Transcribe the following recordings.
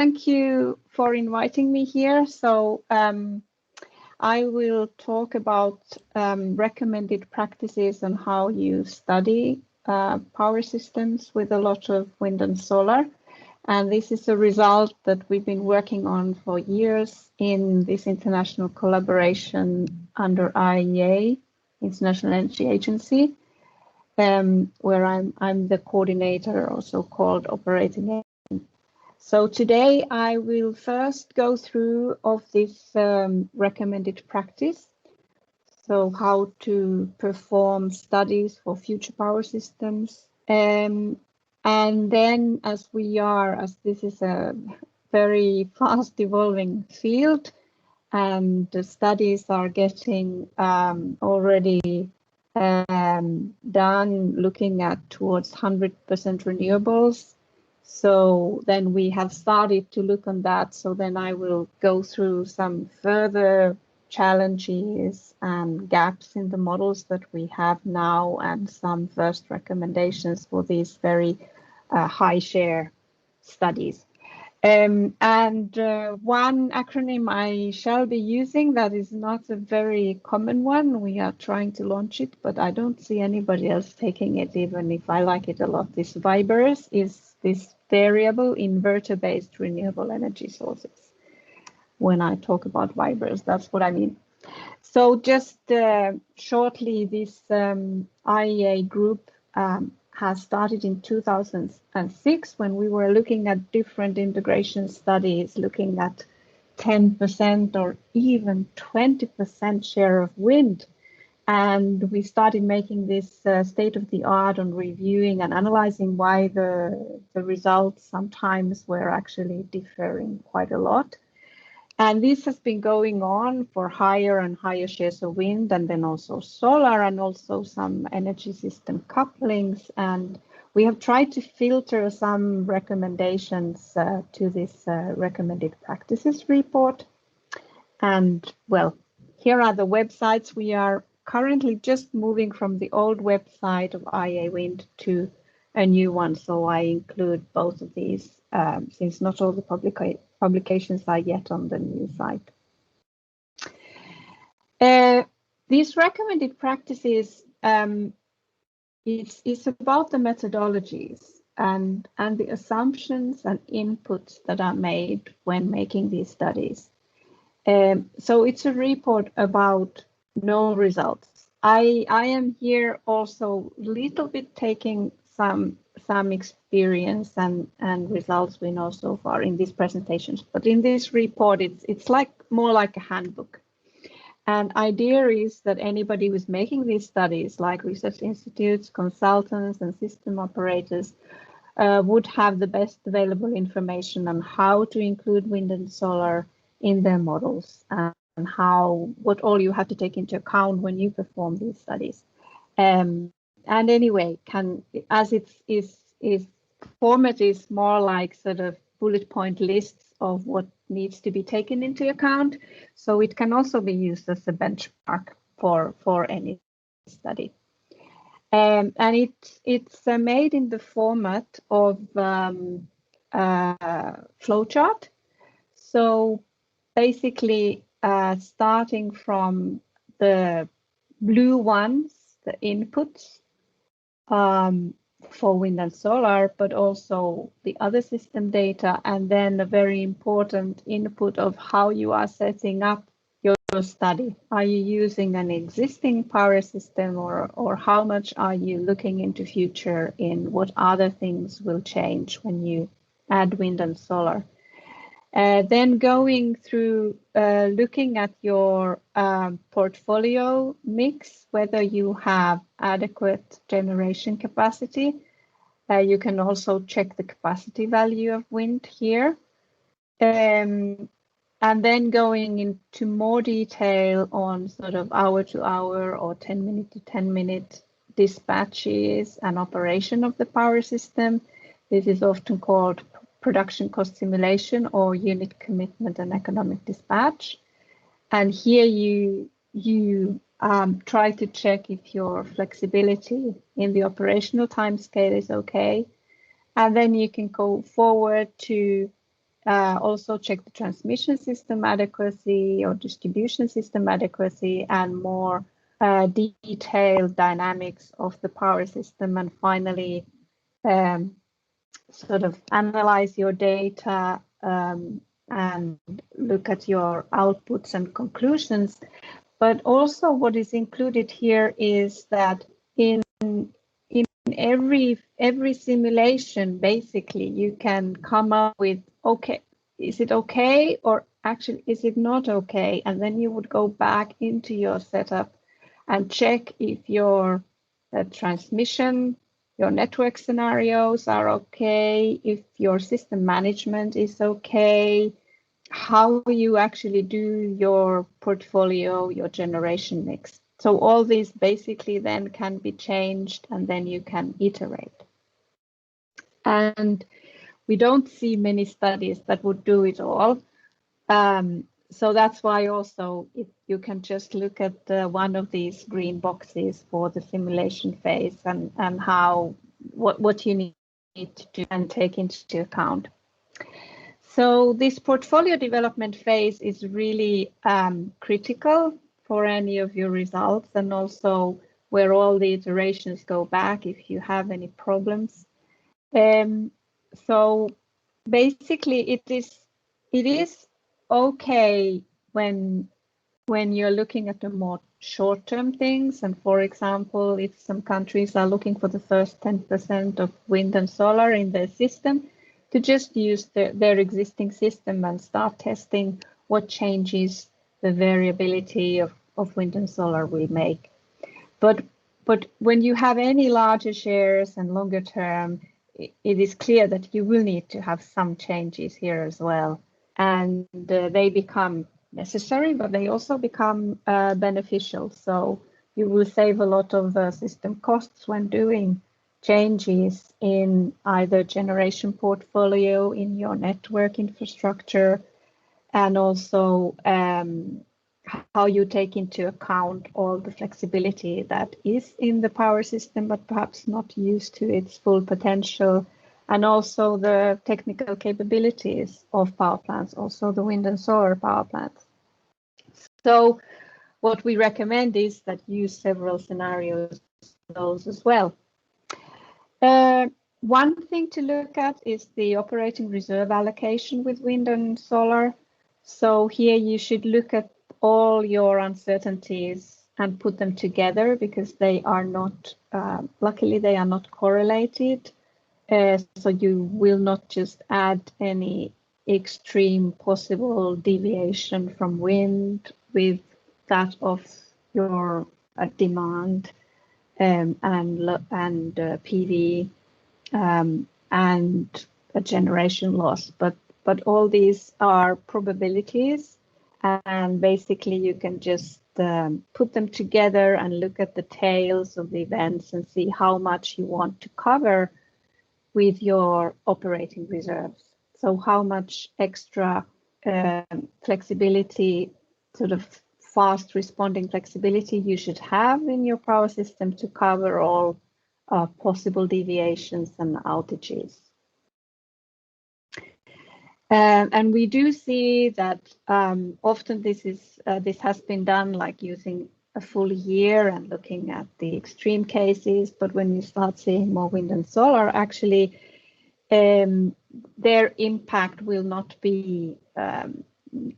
Thank you for inviting me here. So I will talk about recommended practices on how you study power systems with a lot of wind and solar. And this is a result that we've been working on for years in this international collaboration under IEA, International Energy Agency, where I'm the coordinator, also called operating. So today I will first go through of this recommended practice. So how to perform studies for future power systems. And then as this is a very fast evolving field, and the studies are getting already done looking at towards 100% renewables. So then we have started to look on that. So then I will go through some further challenges and gaps in the models that we have now and some first recommendations for these very high share studies. One acronym I shall be using that is not a very common one. We are trying to launch it, but I don't see anybody else taking it, even if I like it a lot. This VIBRES is this variable inverter-based renewable energy sources. When I talk about VIBRES, that's what I mean. So just shortly, this IEA group has started in 2006 when we were looking at different integration studies, looking at 10% or even 20% share of wind. And we started making this state of the art on reviewing and analyzing why the results sometimes were actually differing quite a lot. And this has been going on for higher and higher shares of wind, and then also solar, and also some energy system couplings. And we have tried to filter some recommendations to this recommended practices report. And well, here are the websites. We are currently just moving from the old website of IEA Wind to a new one. So I include both of these since not all the publications are yet on the new site. These recommended practices is about the methodologies and the assumptions and inputs that are made when making these studies. So it's a report about no results. I am here also a little bit taking some experience and results we know so far in these presentations, but in this report it's like more like a handbook. And idea is that anybody who's making these studies, like research institutes, consultants, and system operators, would have the best available information on how to include wind and solar in their models and what all you have to take into account when you perform these studies. And anyway, as its format is more like sort of bullet point lists of what needs to be taken into account, so it can also be used as a benchmark for any study. And it's made in the format of flowchart. So basically, starting from the blue ones, the inputs for wind and solar, but also the other system data, and then a very important input of how you are setting up your study. Are you using an existing power system, or how much are you looking into future in what other things will change when you add wind and solar? Then going through looking at your portfolio mix, whether you have adequate generation capacity. You can also check the capacity value of wind here. And then going into more detail on sort of hour-to-hour or 10-minute to 10-minute dispatches and operation of the power system. This is often called production cost simulation or unit commitment and economic dispatch. And here you try to check if your flexibility in the operational time scale is okay. And then you can go forward to also check the transmission system adequacy or distribution system adequacy, and more detailed dynamics of the power system. And finally, sort of analyze your data and look at your outputs and conclusions. But also what is included here is that in every simulation, basically, you can come up with, okay, is it okay, or actually, is it not okay? And then you would go back into your setup and check if your transmission, your network scenarios are okay, if your system management is okay, how you actually do your portfolio, your generation mix. So all these basically then can be changed, and then you can iterate. And we don't see many studies that would do it all. So that's why also you can just look at one of these green boxes for the simulation phase and what you need to do and take into account. So this portfolio development phase is really critical for any of your results, and also where all the iterations go back if you have any problems. So basically it is okay when you're looking at the more short-term things, and for example, if some countries are looking for the first 10% of wind and solar in their system, to just use their existing system and start testing what changes the variability of wind and solar will make. But when you have any larger shares and longer term, it is clear that you will need to have some changes here as well. And they become necessary, but they also become beneficial. So you will save a lot of system costs when doing changes in either generation portfolio, in your network infrastructure, and also how you take into account all the flexibility that is in the power system, but perhaps not used to its full potential, and also the technical capabilities of power plants, also the wind and solar power plants. So what we recommend is that use several scenarios, those as well. One thing to look at is the operating reserve allocation with wind and solar. So here you should look at all your uncertainties and put them together, because they are not, luckily they are not correlated. So you will not just add any extreme possible deviation from wind with that of your demand and PV and a generation loss, but all these are probabilities, and basically you can just put them together and look at the tails of the events and see how much you want to cover with your operating reserves. So how much extra flexibility, sort of fast responding flexibility, you should have in your power system to cover all possible deviations and outages. And we do see that often this has been done like using a full year and looking at the extreme cases, but when you start seeing more wind and solar, actually their impact will not be,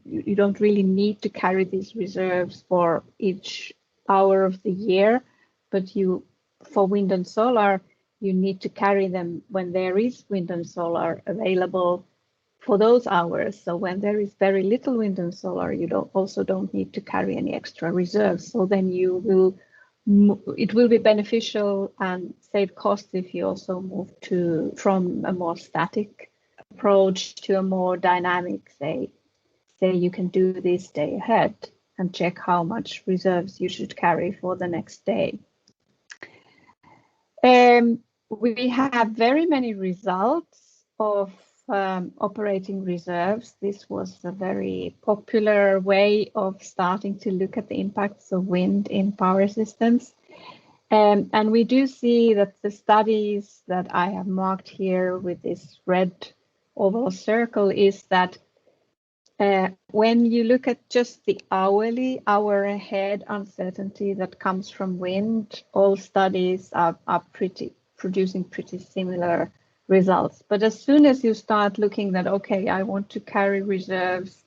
you don't really need to carry these reserves for each hour of the year, but for wind and solar, you need to carry them when there is wind and solar available for those hours. So when there is very little wind and solar, you also don't need to carry any extra reserves. So then it will be beneficial and save costs if you also move from a more static approach to a more dynamic, say you can do this day ahead and check how much reserves you should carry for the next day. We have very many results of operating reserves. This was a very popular way of starting to look at the impacts of wind in power systems. And we do see that the studies that I have marked here with this red oval circle is that when you look at just the hourly, hour ahead uncertainty that comes from wind, all studies are producing pretty similar results. But as soon as you start looking that, okay, I want to carry reserves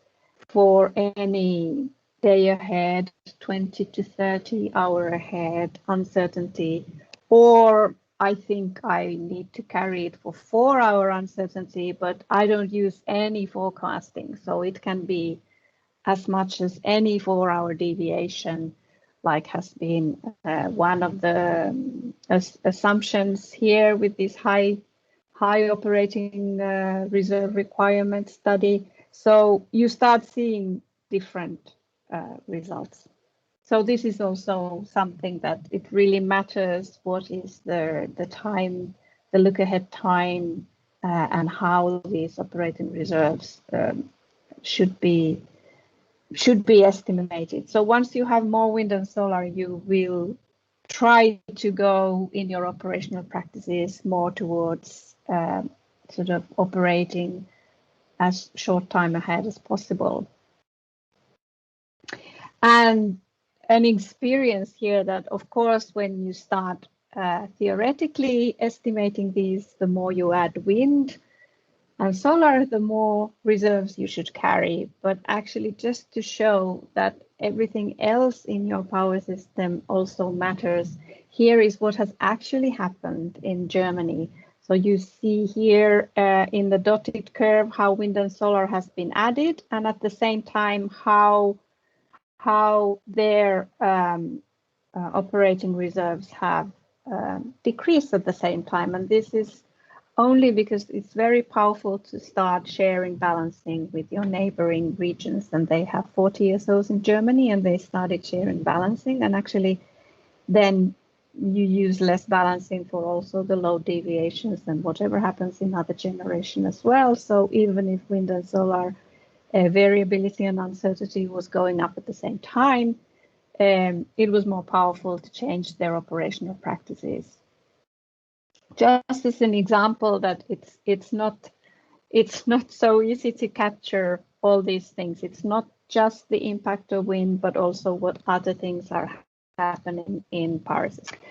for any day ahead, 20 to 30 hour ahead uncertainty, or I think I need to carry it for 4-hour uncertainty, but I don't use any forecasting. So it can be as much as any 4-hour deviation, like has been one of the assumptions here with this high operating reserve requirement study. So you start seeing different results. So this is also something that it really matters. What is the time, the look ahead time, and how these operating reserves should be estimated. So once you have more wind and solar, you will try to go in your operational practices more towards sort of operating as short time ahead as possible. And an experience here that, of course, when you start theoretically estimating these, the more you add wind and solar, the more reserves you should carry. But actually, just to show that everything else in your power system also matters, here is what has actually happened in Germany. So you see here in the dotted curve how wind and solar has been added, and at the same time how their operating reserves have decreased at the same time. And this is only because it's very powerful to start sharing balancing with your neighboring regions. And they have 40 TSOs in Germany, and they started sharing balancing. And actually, then you use less balancing for also the load deviations and whatever happens in other generation as well. So even if wind and solar variability and uncertainty was going up at the same time, it was more powerful to change their operational practices. Just as an example that it's not so easy to capture all these things. It's not just the impact of wind, but also what other things are happening in power systems.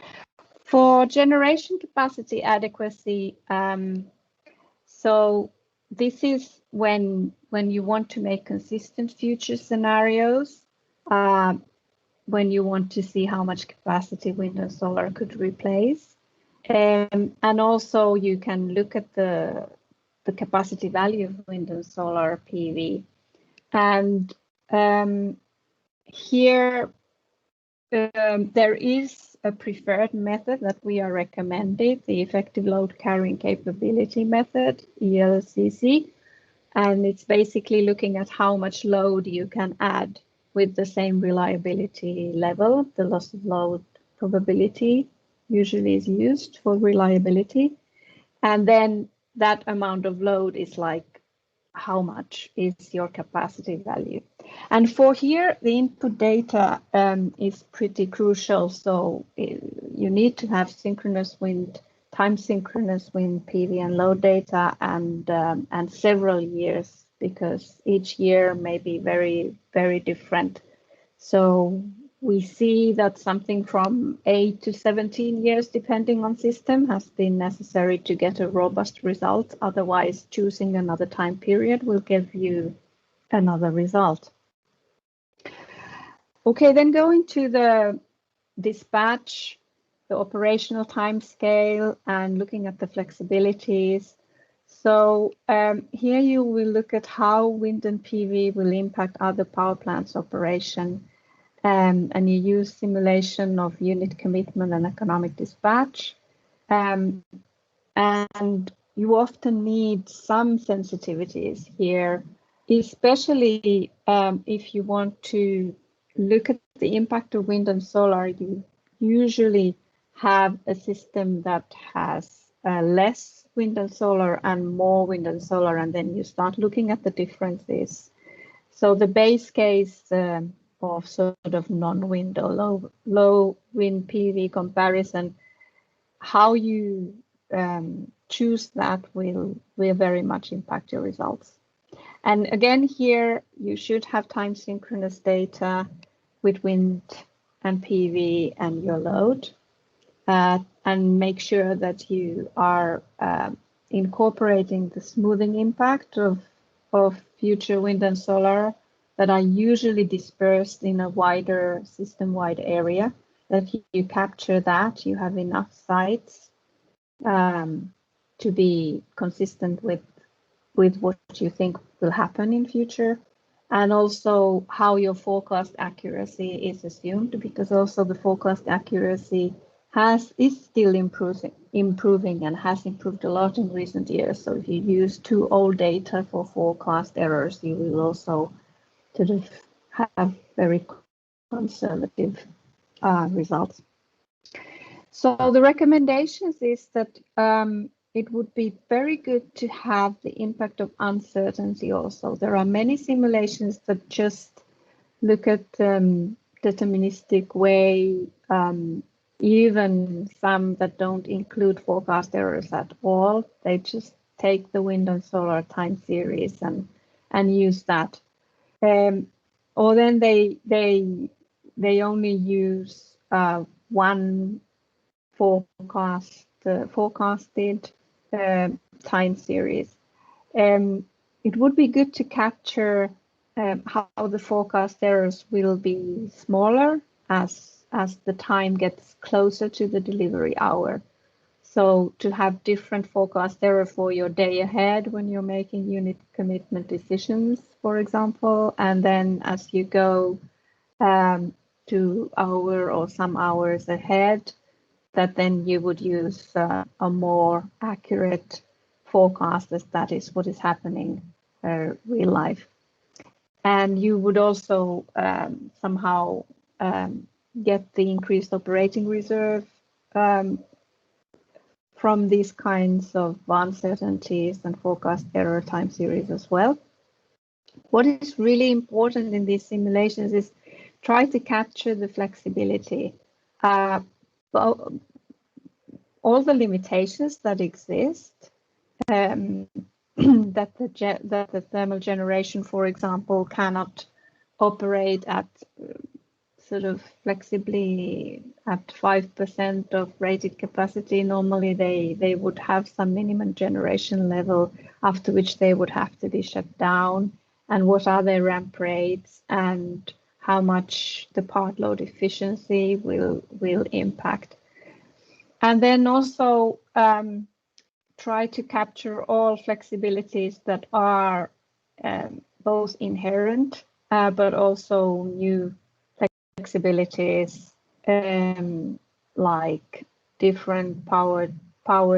For generation capacity adequacy, so this is when you want to make consistent future scenarios, when you want to see how much capacity wind and solar could replace. And also you can look at the capacity value of wind and solar PV. And here there is a preferred method that we are recommended, the effective load carrying capability method, ELCC. And it's basically looking at how much load you can add with the same reliability level. The loss of load probability usually is used for reliability. And then that amount of load is like, how much is your capacity value? And for here, the input data is pretty crucial. So you need to have synchronous wind, time synchronous wind, PV and load data, and several years, because each year may be very, very different. So we see that something from 8 to 17 years, depending on system, has been necessary to get a robust result. Otherwise, choosing another time period will give you another result. Okay, then going to the dispatch, the operational time scale, and looking at the flexibilities. So here you will look at how wind and PV will impact other power plants operation. And you use simulation of unit commitment and economic dispatch. And you often need some sensitivities here, especially if you want to look at the impact of wind and solar. You usually have a system that has less wind and solar and more wind and solar, and then you start looking at the differences. So the base case of sort of non-wind or low wind PV comparison, how you choose that will very much impact your results. And again, here you should have time synchronous data with wind and PV and your load, and make sure that you are incorporating the smoothing impact of future wind and solar that are usually dispersed in a wider system-wide area, that you capture that, you have enough sites to be consistent with what you think will happen in future, and also how your forecast accuracy is assumed, because also the forecast accuracy is still improving and has improved a lot in recent years. So if you use too old data for forecast errors, you will also sort of have very conservative results. So the recommendations is that it would be very good to have the impact of uncertainty also. There are many simulations that just look at deterministic way, even some that don't include forecast errors at all. They just take the wind and solar time series and use that. Or then they only use one forecasted time series. It would be good to capture how the forecast errors will be smaller as the time gets closer to the delivery hour. So to have different forecast error for your day ahead when you're making unit commitment decisions, for example, and then as you go to hour or some hours ahead, that then you would use a more accurate forecast, as that is what is happening real life. And you would also somehow get the increased operating reserve from these kinds of uncertainties and forecast error time series as well. What is really important in these simulations is try to capture the flexibility. All the limitations that exist, that the thermal generation, for example, cannot operate at sort of flexibly at 5% of rated capacity. Normally they would have some minimum generation level after which they would have to be shut down, and what are their ramp rates and how much the part load efficiency will impact. And then also try to capture all flexibilities that are both inherent but also new flexibilities, like different power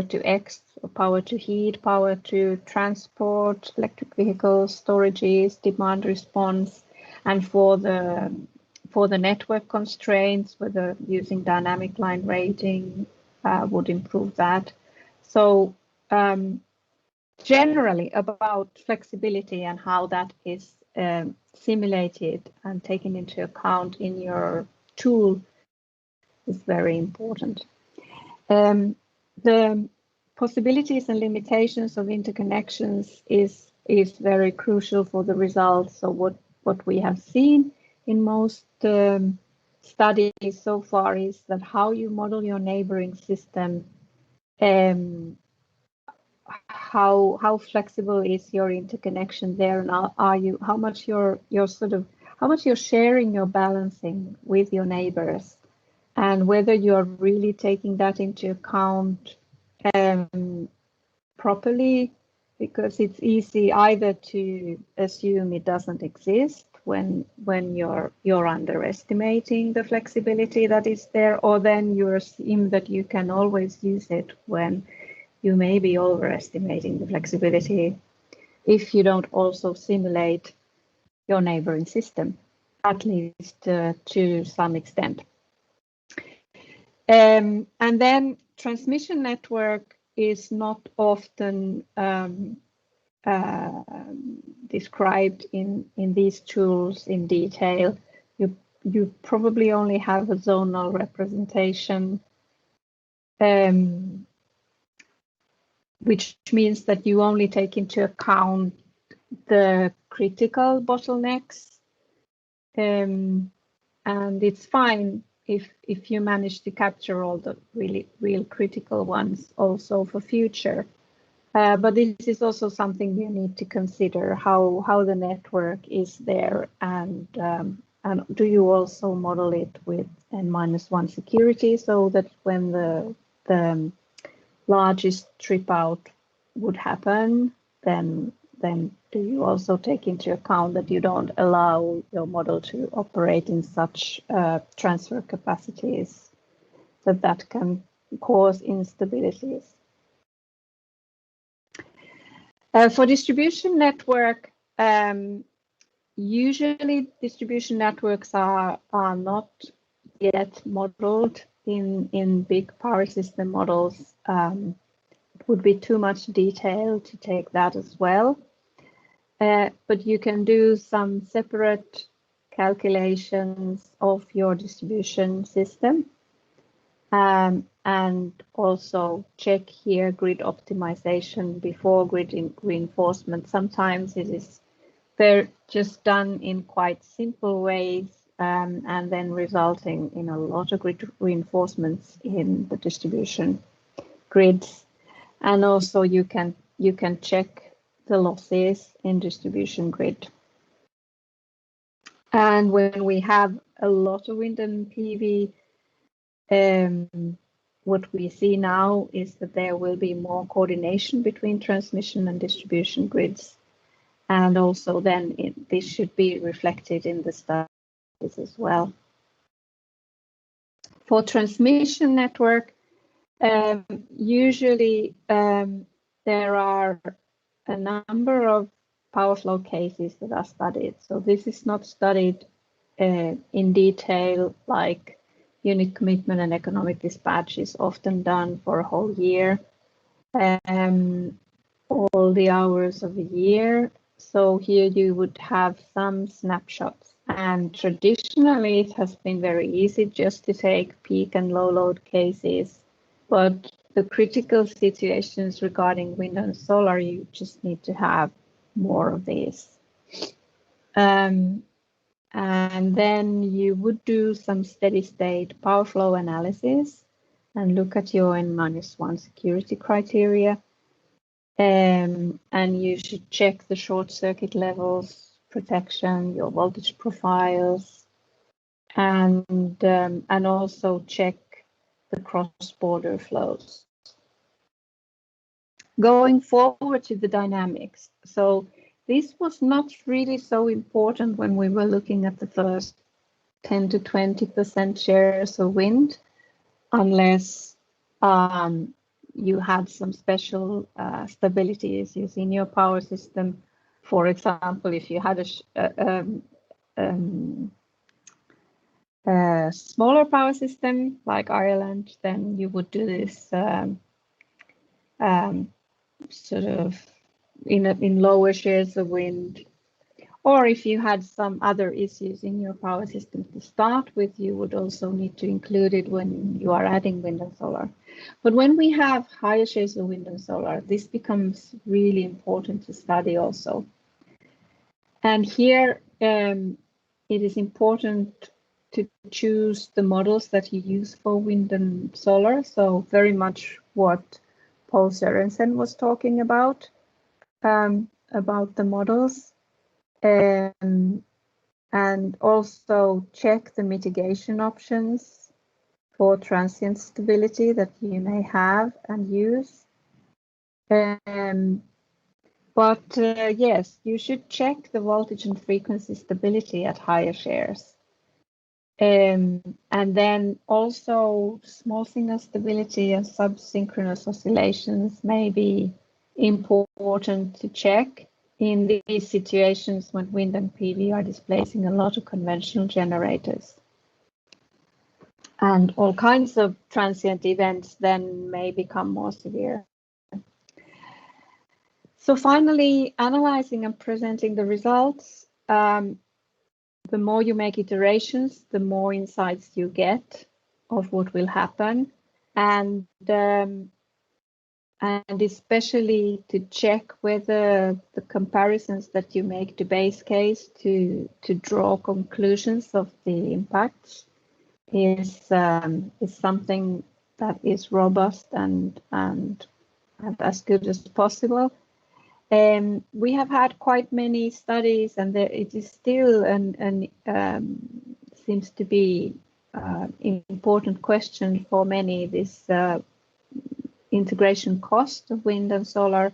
to X, power to heat, power to transport, electric vehicles, storages, demand response, and for the network constraints, whether using dynamic line rating would improve that. So generally about flexibility and how that is simulated and taken into account in your tool is very important. The possibilities and limitations of interconnections is very crucial for the results. So what we have seen in most studies so far is that how you model your neighboring system, how flexible is your interconnection there, and how much you're sharing your balancing with your neighbors, and whether you're really taking that into account properly, because it's easy either to assume it doesn't exist when you're underestimating the flexibility that is there, or then you assume that you can always use it when you may be overestimating the flexibility if you don't also simulate your neighboring system, at least to some extent. And then transmission network is not often described in these tools in detail. You probably only have a zonal representation. which means that you only take into account the critical bottlenecks. And it's fine if you manage to capture all the real critical ones also for future. But this is also something you need to consider, how the network is there, and do you also model it with N-1 security, so that when the largest trip out would happen, then do you also take into account that you don't allow your model to operate in such transfer capacities that can cause instabilities? For distribution network, usually distribution networks are not yet modeled in big power system models. It would be too much detail to take that as well. But you can do some separate calculations of your distribution system. And also check here grid optimization before grid reinforcement. Sometimes it is just done in quite simple ways, and then resulting in a lot of grid reinforcements in the distribution grids. And also you can check the losses in distribution grid. And when we have a lot of wind and PV, what we see now is that there will be more coordination between transmission and distribution grids. And also then this should be reflected in the studies as well. For transmission network, usually there are a number of power flow cases that are studied. So this is not studied in detail, like unit commitment and economic dispatch is often done for a whole year, all the hours of the year. So here you would have some snapshots. And traditionally it has been very easy just to take peak and low load cases, but the critical situations regarding wind and solar, you just need to have more of these. And then you would do some steady state power flow analysis and look at your N-1 security criteria. And you should check the short circuit levels, protection, your voltage profiles, and also check the cross-border flows. Going forward to the dynamics. So this was not really so important when we were looking at the first 10 to 20% shares of wind, unless you had some special stability issues in your power system. For example, if you had a smaller power system like Ireland, then you would do this sort of in lower shares of wind. Or if you had some other issues in your power system to start with, you would also need to include it when you are adding wind and solar. But when we have higher shares of wind and solar, this becomes really important to study also. And here it is important to choose the models that you use for wind and solar. So very much what Paul Sørensen was talking about the models. And also check the mitigation options for transient stability that you may have and use. But yes, you should check the voltage and frequency stability at higher shares. And then also small signal stability and subsynchronous oscillations may be important to check in these situations when wind and PV are displacing a lot of conventional generators. And all kinds of transient events then may become more severe. So finally, analyzing and presenting the results. The more you make iterations, the more insights you get of what will happen. And and especially to check whether the comparisons that you make to base case to draw conclusions of the impacts is something that is robust and as good as possible. We have had quite many studies, and it is still seems to be important question for many, this integration cost of wind and solar.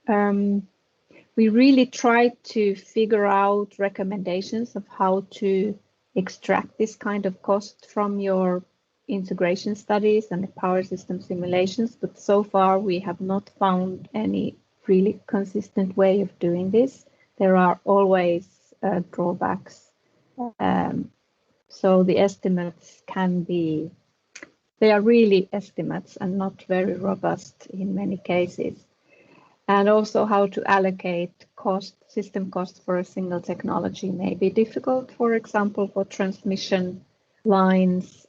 We really tried to figure out recommendations of how to extract this kind of cost from your integration studies and the power system simulations, but so far we have not found any really consistent way of doing this. There are always drawbacks. So the estimates they are really estimates and not very robust in many cases. And also how to allocate system cost for a single technology may be difficult. For example, for transmission lines,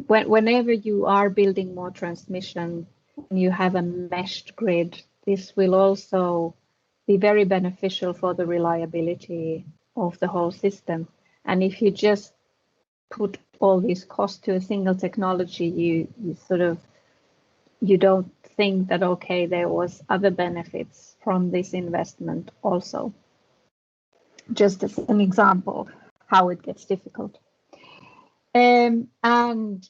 whenever you are building more transmission and you have a meshed grid, this will also be very beneficial for the reliability of the whole system. And if you just put all these costs to a single technology, you don't think that, okay, there was other benefits from this investment also. Just as an example, how it gets difficult. And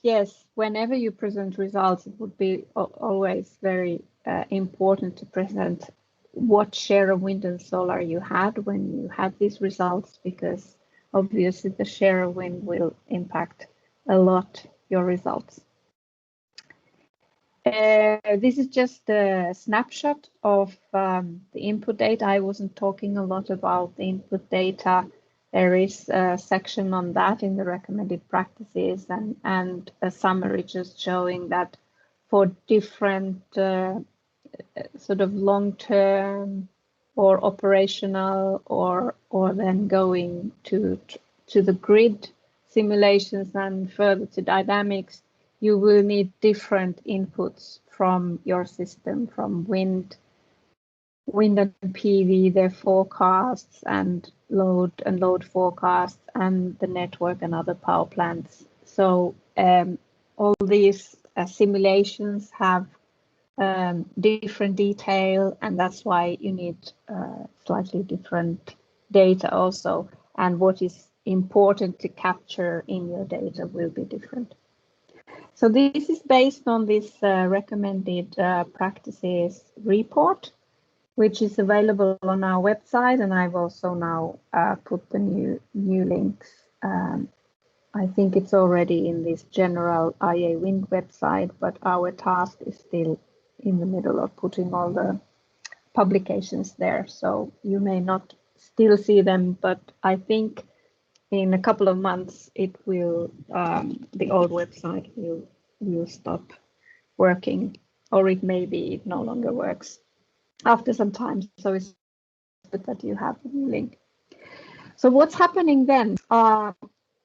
yes, whenever you present results, it would be always very important to present what share of wind and solar you had when you had these results, because obviously the share of wind will impact a lot your results. This is just a snapshot of the input data. I wasn't talking a lot about the input data. There is a section on that in the recommended practices and a summary just showing that for different sort of long-term or operational or then going to the grid simulations and further to dynamics, you will need different inputs from your system, from wind and PV, their forecasts and load forecasts, and the network and other power plants. So all these simulations have different detail, and that's why you need slightly different data also. And what is important to capture in your data will be different. So this is based on this recommended practices report, which is available on our website, and I've also now put the new links. I think it's already in this general IEA Wind website, but our task is still in the middle of putting all the publications there. So you may not still see them, but I think in a couple of months it will, the old website will stop working, or it no longer works after some time. So it's good that you have the new link. So what's happening then?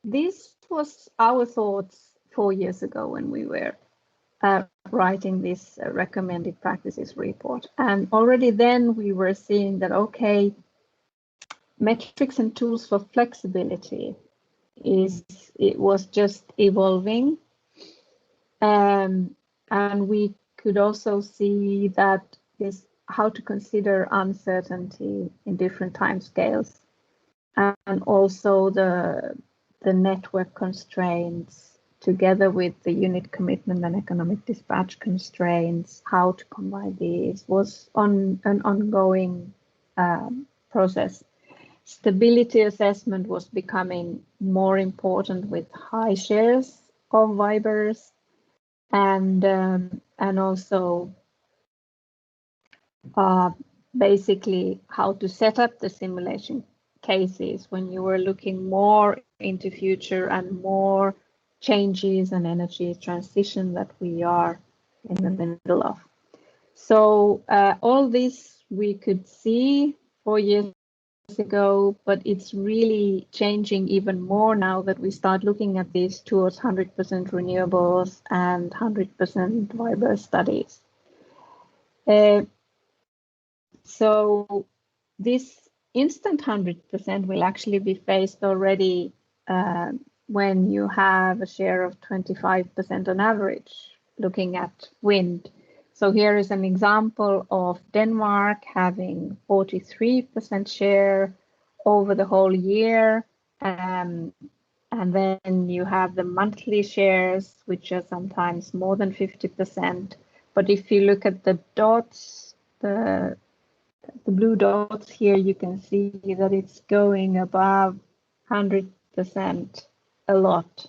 This was our thoughts 4 years ago when we were writing this recommended practices report. And already then we were seeing that, okay, metrics and tools for flexibility it was just evolving. And we could also see that how to consider uncertainty in different time scales, and also the network constraints together with the unit commitment and economic dispatch constraints, how to combine these was an ongoing process. Stability assessment was becoming more important with high shares of VIBRES, and also basically how to set up the simulation cases when you were looking more into future and more changes and energy transition that we are in the middle of. So all this we could see 4 years ago, but it's really changing even more now that we start looking at this towards 100% renewables and 100% VIBRES studies. So this instant 100% will actually be faced already when you have a share of 25% on average, looking at wind. So here is an example of Denmark having 43% share over the whole year. And then you have the monthly shares, which are sometimes more than 50%. But if you look at the dots, the blue dots here, you can see that it's going above 100% a lot.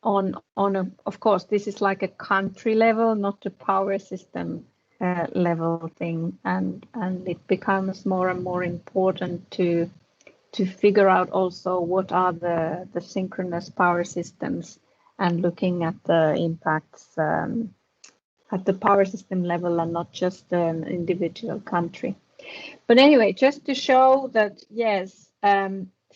Of course, this is like a country level, not a power system level thing, and it becomes more and more important to figure out also what are the synchronous power systems, and looking at the impacts at the power system level and not just an individual country. But anyway, just to show that, yes,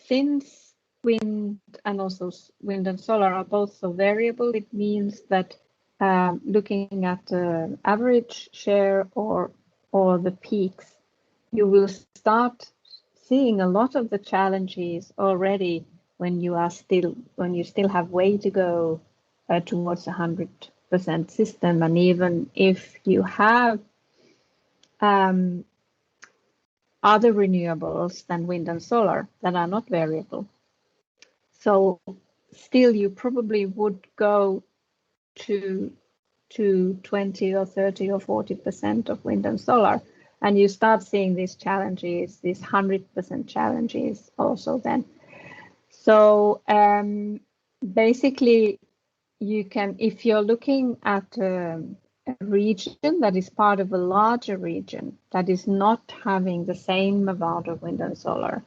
since wind and also wind and solar are both so variable, it means that looking at the average share or the peaks, you will start seeing a lot of the challenges already when you still have way to go towards 100% system, and even if you have other renewables than wind and solar that are not variable. So still you probably would go to 20 or 30 or 40% of wind and solar, and you start seeing these challenges, these 100% challenges also then. So basically you can, if you're looking at a region that is part of a larger region that is not having the same amount of wind and solar,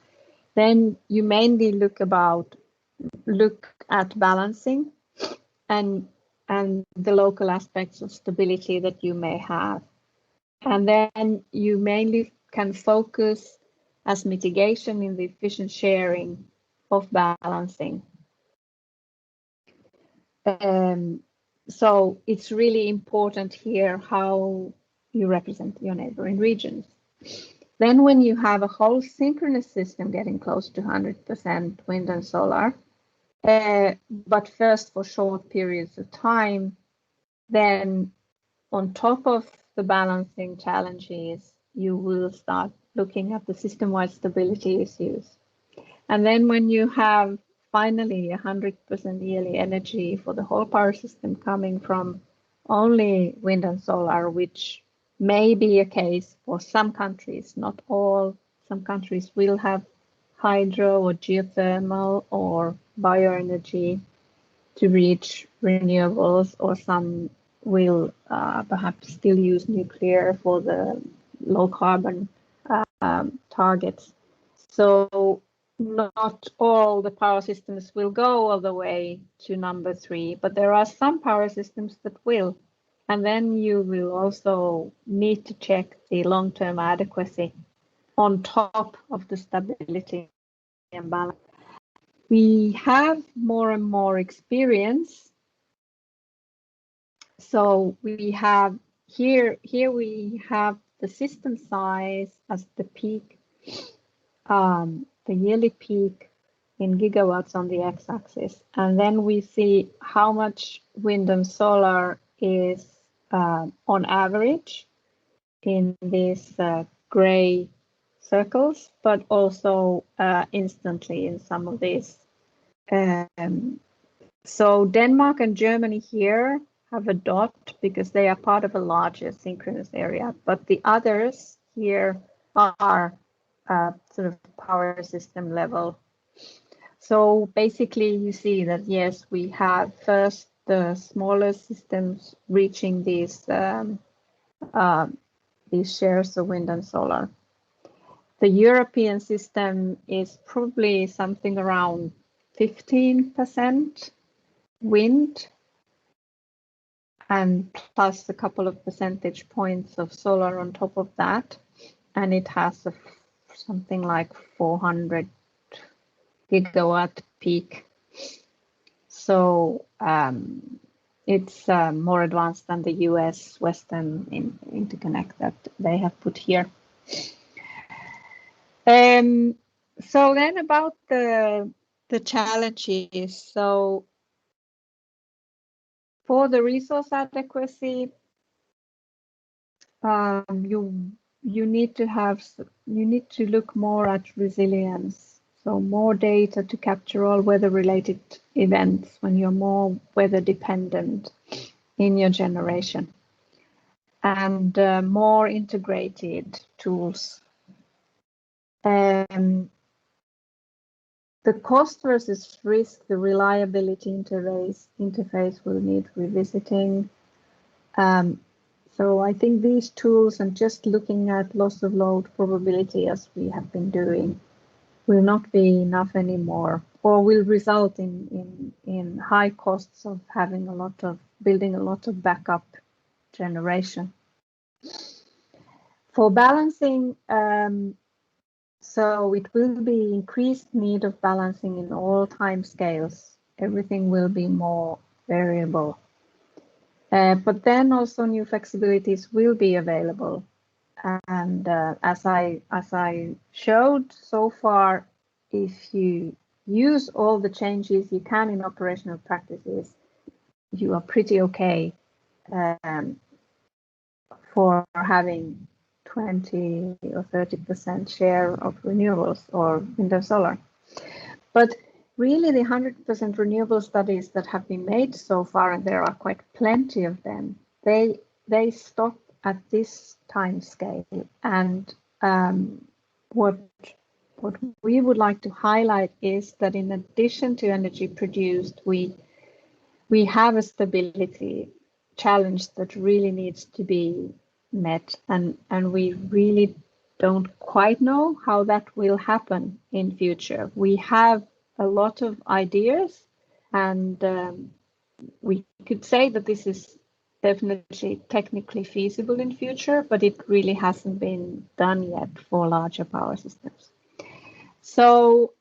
then you mainly look at balancing and the local aspects of stability that you may have. And then you mainly can focus as mitigation in the efficient sharing of balancing. So it's really important here how you represent your neighboring regions. Then when you have a whole synchronous system getting close to 100% wind and solar, but first for short periods of time, then on top of the balancing challenges, you will start looking at the system-wide stability issues. And then when you have finally 100% yearly energy for the whole power system coming from only wind and solar, which may be a case for some countries, not all. Some countries will have hydro or geothermal or bioenergy to reach renewables, or some will perhaps still use nuclear for the low carbon targets. So not all the power systems will go all the way to number 3, but there are some power systems that will. And then you will also need to check the long-term adequacy on top of the stability and balance. We have more and more experience. So we have here we have the system size as the peak, the yearly peak in gigawatts on the x-axis, and then we see how much wind and solar is on average in these gray circles, but also instantly in some of these. So Denmark and Germany here have a dot because they are part of a larger synchronous area, but the others here are sort of power system level. So basically you see that, yes, we have first the smaller systems reaching these shares of wind and solar. The European system is probably something around 15% wind and plus a couple of percentage points of solar on top of that. And it has something like 400 gigawatt peak. So it's more advanced than the US Western interconnect that they have put here. So then about the challenges. So for the resource adequacy, you need to look more at resilience. So more data to capture all weather-related events when you're more weather dependent in your generation, and more integrated tools. The cost versus risk, the reliability interface will need revisiting. So I think these tools and just looking at loss of load probability as we have been doing will not be enough anymore, or will result in high costs of building a lot of backup generation. For balancing, so it will be increased need of balancing in all time scales. Everything will be more variable. But then also new flexibilities will be available. And as I showed so far, if you use all the changes you can in operational practices, you are pretty okay for having 20 or 30% share of renewables or wind and solar. But really the 100% renewable studies that have been made so far, and there are quite plenty of them, they stop at this time scale. And what we would like to highlight is that in addition to energy produced, we have a stability challenge that really needs to be met, and we really don't quite know how that will happen in future. We have a lot of ideas, and we could say that this is definitely technically feasible in future, but it really hasn't been done yet for larger power systems. So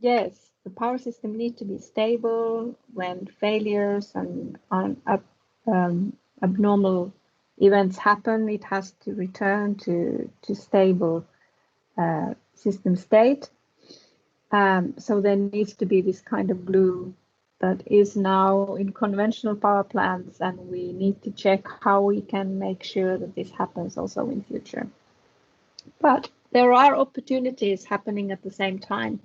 yes, the power system needs to be stable when failures and abnormal events happen. It has to return to stable system state. So there needs to be this kind of glue that is now in conventional power plants, and we need to check how we can make sure that this happens also in future. But there are opportunities happening at the same time,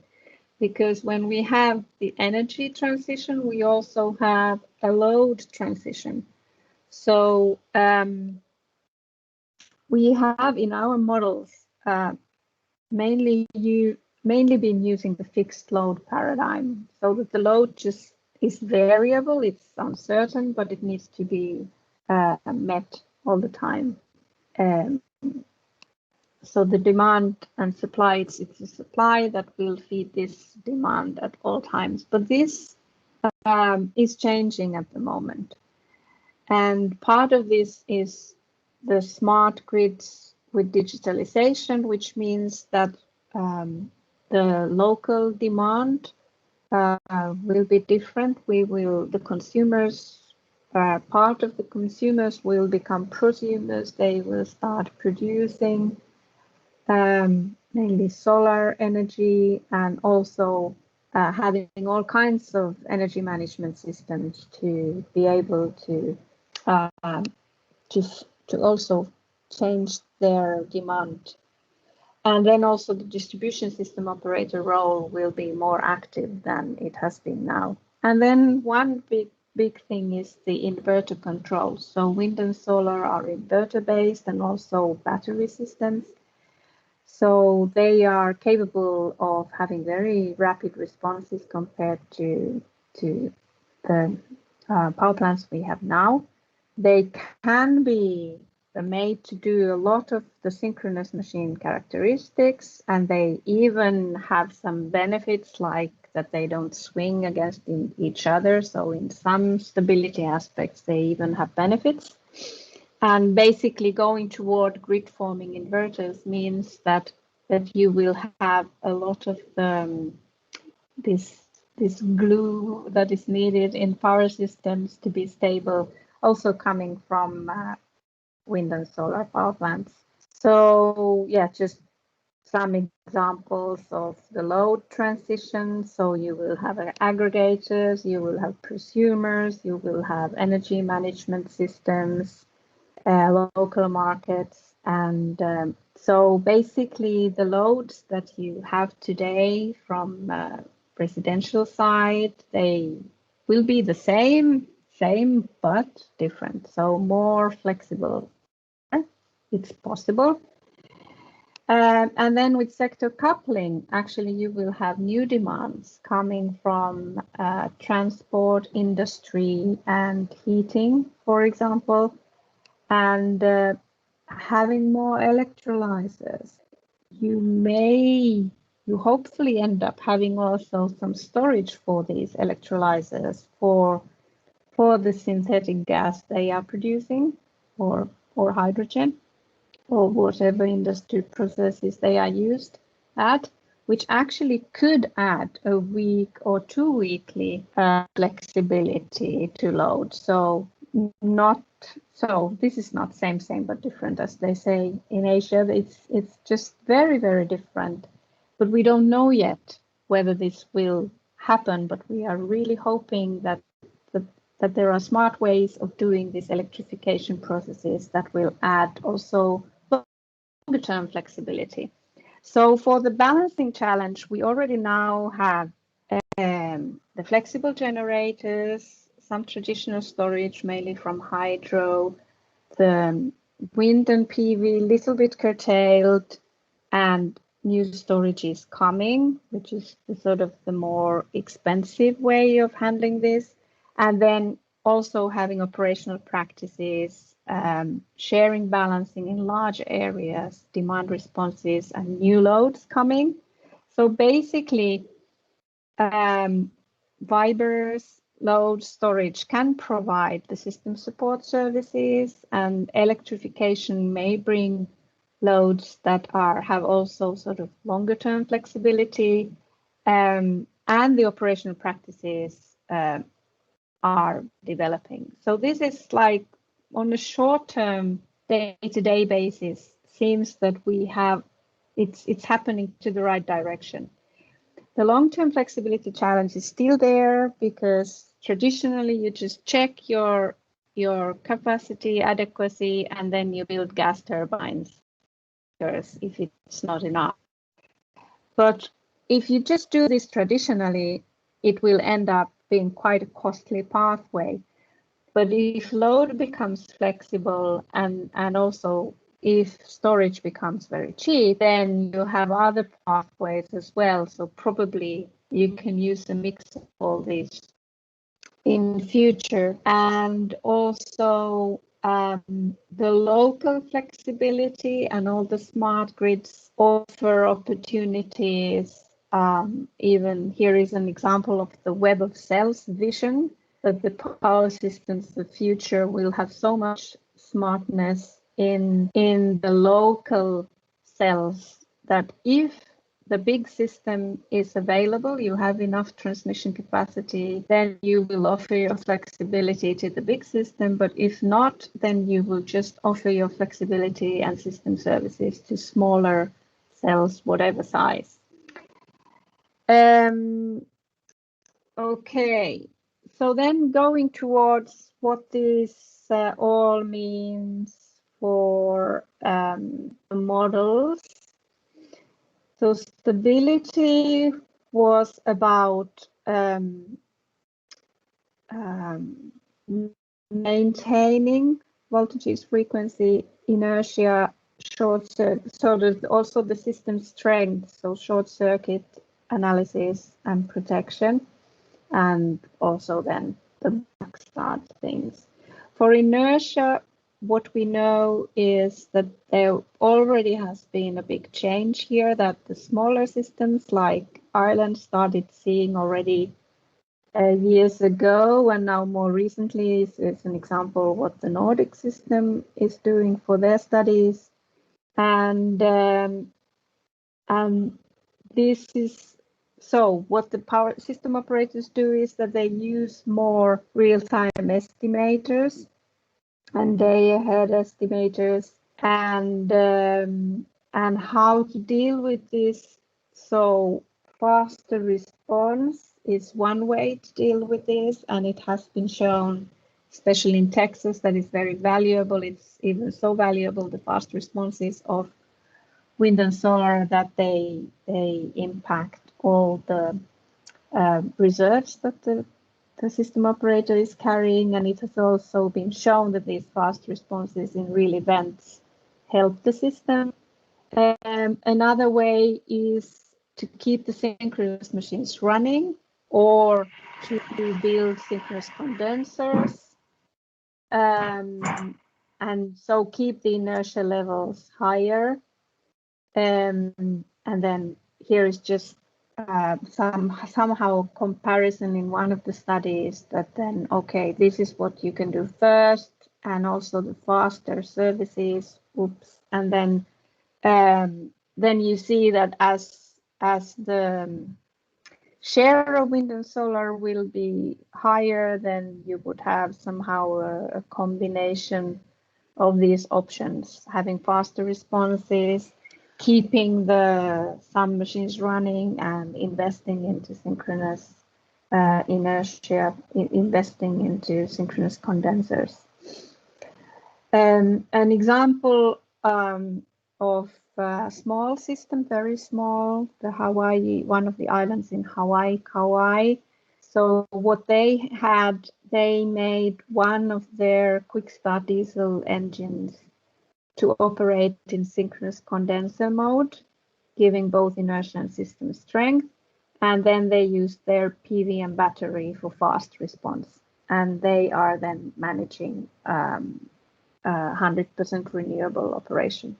because when we have the energy transition, we also have a load transition. So we have in our models mainly been using the fixed load paradigm, so that the load just is variable, it's uncertain, but it needs to be met all the time. So the demand and supply, it's a supply that will feed this demand at all times. But this is changing at the moment. And part of this is the smart grids with digitalization, which means that the local demand will be different. The consumers, part of the consumers will become prosumers. They will start producing mainly solar energy, and also having all kinds of energy management systems to be able to also change their demand. And then also the distribution system operator role will be more active than it has been now. And then one big thing is the inverter control. So wind and solar are inverter based, and also battery systems. So they are capable of having very rapid responses compared to the power plants we have now. They can be made to do a lot of the synchronous machine characteristics, and they even have some benefits, like that they don't swing against each other. So in some stability aspects, they even have benefits. And basically going toward grid forming inverters means that you will have a lot of this this glue that is needed in power systems to be stable, also coming from wind and solar power plants. So yeah, just some examples of the load transition. So you will have aggregators, you will have prosumers, you will have energy management systems, local markets. And so basically the loads that you have today from residential side, they will be the same but different. So more flexible. It's possible. And then with sector coupling, actually you will have new demands coming from transport, industry, and heating, for example, and having more electrolyzers. You hopefully end up having also some storage for these electrolyzers for the synthetic gas they are producing, or hydrogen, or whatever industry processes they are used at, which actually could add a week or 2 weekly flexibility to load. So this is not same but different, as they say in Asia. It's just very, very different, but we don't know yet whether this will happen. But we are really hoping that there are smart ways of doing these electrification processes that will add also longer-term flexibility. So for the balancing challenge, we already now have the flexible generators, some traditional storage, mainly from hydro, the wind and PV, little bit curtailed, and new storage is coming, which is sort of the more expensive way of handling this. And then also having operational practices, sharing balancing in large areas, demand responses, and new loads coming. So basically, VIBRES load storage can provide the system support services, and electrification may bring loads that have also sort of longer term flexibility, and the operational practices are developing. So this is like on a short term, day-to-day basis, seems that we have it's happening to the right direction. The long-term flexibility challenge is still there, because traditionally you just check your capacity, adequacy, and then you build gas turbines if it's not enough. But if you just do this traditionally, it will end up being quite a costly pathway. But if load becomes flexible, and also if storage becomes very cheap, then you have other pathways as well. So probably you can use a mix of all these in future. And also the local flexibility and all the smart grids offer opportunities. Even here is an example of the web of cells vision, that the power systems of the future will have so much smartness in the local cells, that if the big system is available, you have enough transmission capacity, then you will offer your flexibility to the big system. But if not, then you will just offer your flexibility and system services to smaller cells, whatever size. Okay, so then going towards what this all means for the models. So stability was about maintaining voltages, frequency, inertia, short circuit, sort of also the system strength, so short circuit analysis and protection, and also then the backstart things. For inertia, what we know is that there already has been a big change here, that the smaller systems like Ireland started seeing already years ago, and now more recently is an example of what the Nordic system is doing for their studies. And this is So what the power system operators do is that they use more real-time estimators and day-ahead estimators, and how to deal with this. So faster response is one way to deal with this, and it has been shown, especially in Texas, that is very valuable. It's even so valuable, the fast responses of wind and solar, that they impact all the reserves that the system operator is carrying, and it has also been shown that these fast responses in real events help the system. Another way is to keep the synchronous machines running, or to build synchronous condensers, and so keep the inertia levels higher. And then here is just somehow comparison in one of the studies, that then, okay, this is what you can do first, and also the faster services, and then you see that as the share of wind and solar will be higher, then you would have somehow a combination of these options, having faster responses, keeping some machines running, and investing into synchronous inertia, investing into synchronous condensers. An example of a small system, very small, the Hawaii, one of the islands in Hawaii, Kauai. So what they had, they made one of their quick start diesel engines to operate in synchronous condenser mode, giving both inertia and system strength. And then they used their PV and battery for fast response. And they are then managing 100% renewable operation.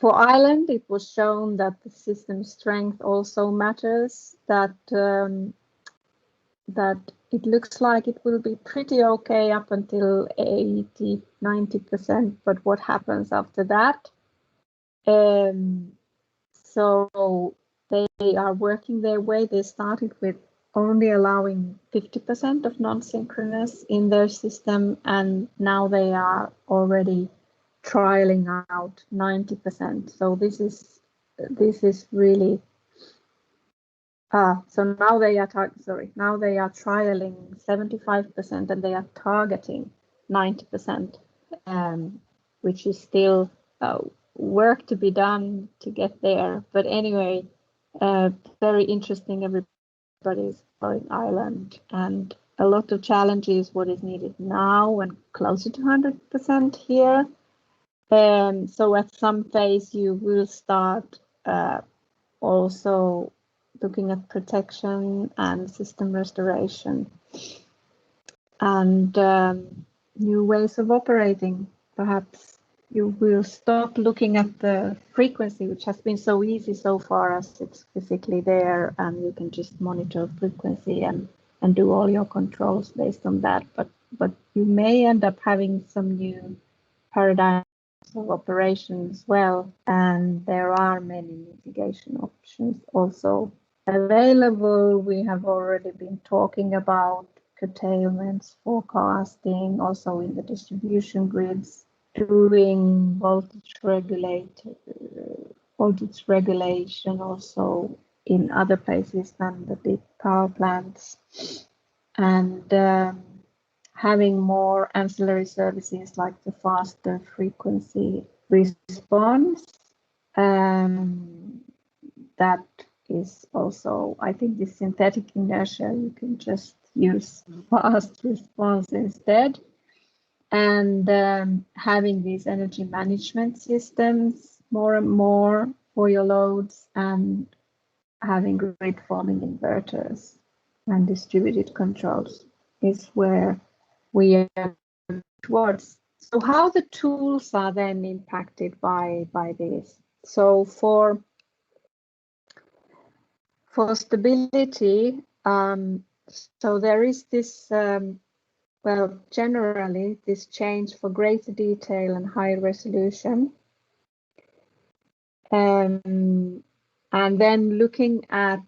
For island, it was shown that the system strength also matters, that it looks like it will be pretty okay up until 80, 90%, but what happens after that? So they are working their way. They started with only allowing 50% of non-synchronous in their system, and now they are already trialing out 90%. So this is really so now they are trialing 75%, and they are targeting 90%, which is still work to be done to get there. But anyway, very interesting. Everybody's going Ireland, and a lot of challenges. What is needed now, and closer to 100% here. So at some phase you will start also looking at protection and system restoration, and new ways of operating. Perhaps you will stop looking at the frequency, which has been so easy so far, as it's physically there, and you can just monitor frequency and do all your controls based on that. But you may end up having some new paradigms of operation as well, and there are many mitigation options also available. We have already been talking about curtailments, forecasting, also in the distribution grids, doing voltage regulation also in other places than the big power plants, and having more ancillary services like the faster frequency response. That is also, I think, the synthetic inertia, you can just use fast response instead. And having these energy management systems more and more for your loads, and having grid forming inverters and distributed controls is where we are towards. So how the tools are then impacted by this. So for stability, so there is this, well, generally this change for greater detail and higher resolution. And then looking at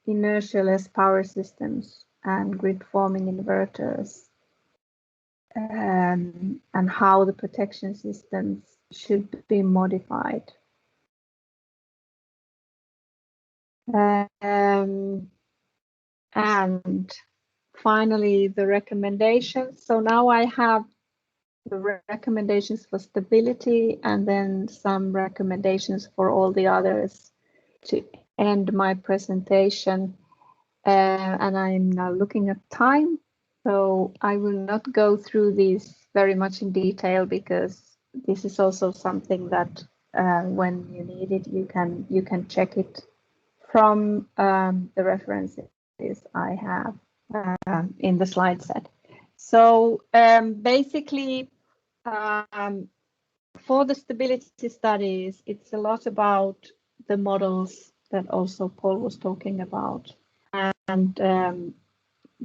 inertialess power systems and grid forming inverters, and how the protection systems should be modified. And finally, the recommendations. So now I have the recommendations for stability and then some recommendations for all the others to end my presentation. And I'm now looking at time, so I will not go through these very much in detail because this is also something that when you need it, you can check it from the references I have in the slide set. So basically, for the stability studies, it's a lot about the models that also Paul was talking about, and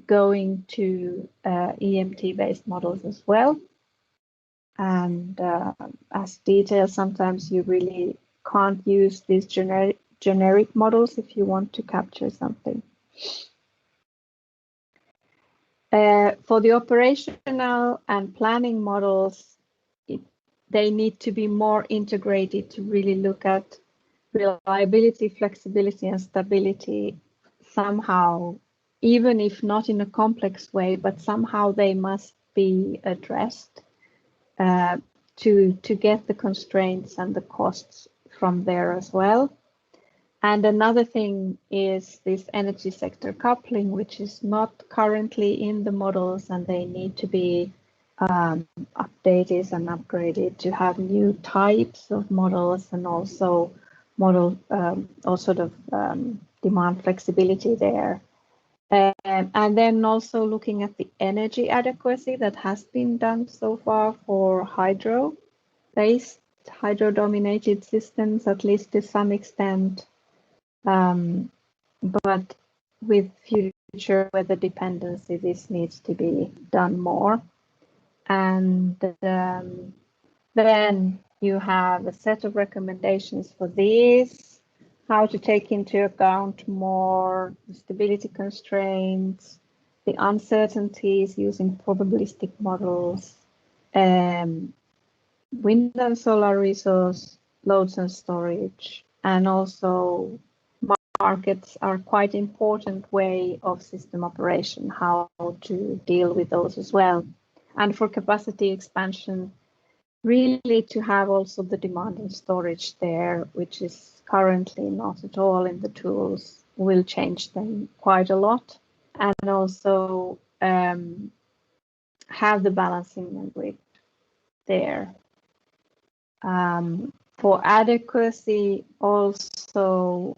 going to EMT-based models as well. And as details, sometimes you really can't use these generic models if you want to capture something. For the operational and planning models, they need to be more integrated to really look at reliability, flexibility, and stability somehow, even if not in a complex way, but somehow they must be addressed to get the constraints and the costs from there as well. And another thing is this energy sector coupling, which is not currently in the models, and they need to be updated and upgraded to have new types of models and also model or sort of demand flexibility there. And then also looking at the energy adequacy that has been done so far for hydro-based, hydro-dominated systems, at least to some extent, but with future weather dependency, this needs to be done more. And then you have a set of recommendations for these, how to take into account more the stability constraints, the uncertainties using probabilistic models, wind and solar resource loads and storage, and also markets are quite important way of system operation, how to deal with those as well. And for capacity expansion, really to have also the demand and storage there, which is currently not at all in the tools, will change them quite a lot. And also have the balancing and grid there. For adequacy, also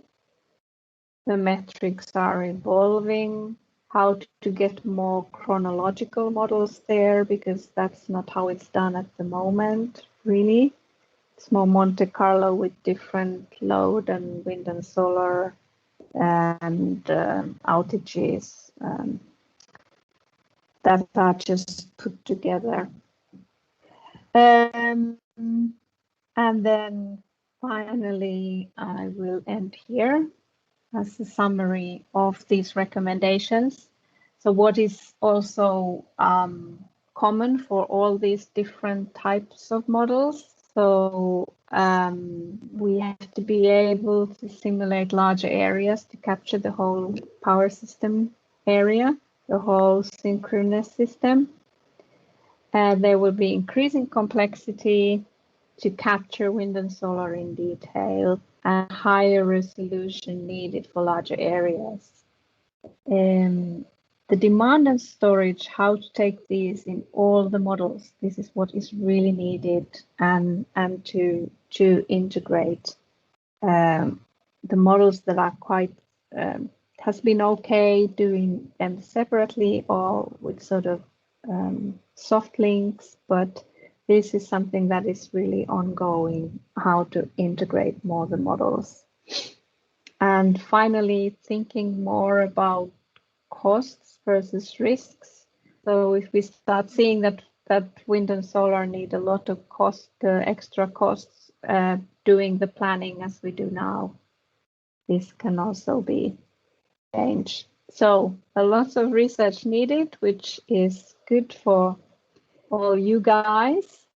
the metrics are evolving, how to get more chronological models there, because that's not how it's done at the moment, really. It's more Monte Carlo with different load and wind and solar and outages that are just put together. And then finally, I will end here as a summary of these recommendations. So what is also common for all these different types of models? So we have to be able to simulate larger areas to capture the whole power system area, the whole synchronous system. And there will be increasing complexity to capture wind and solar in detail, and higher resolution needed for larger areas. The demand and storage, how to take these in all the models, this is what is really needed, and to integrate the models that are quite, has been okay doing them separately or with sort of soft links, but this is something that is really ongoing, how to integrate more the models. And finally, thinking more about costs versus risks. So if we start seeing that wind and solar need a lot of extra costs doing the planning as we do now, this can also be changed. So a lot of research needed, which is good for all you guys.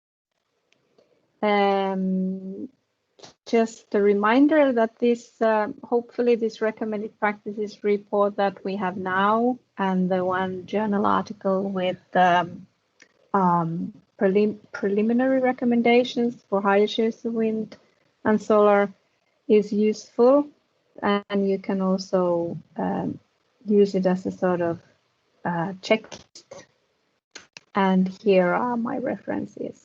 Just a reminder that this, hopefully this recommended practices report that we have now and the one journal article with preliminary recommendations for higher shares of wind and solar is useful, and you can also use it as a sort of checklist. And here are my references.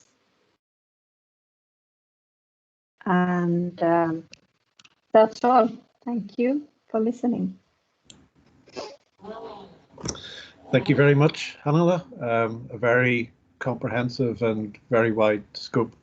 And that's all. Thank you for listening. Thank you very much, Hannele. A very comprehensive and very wide scope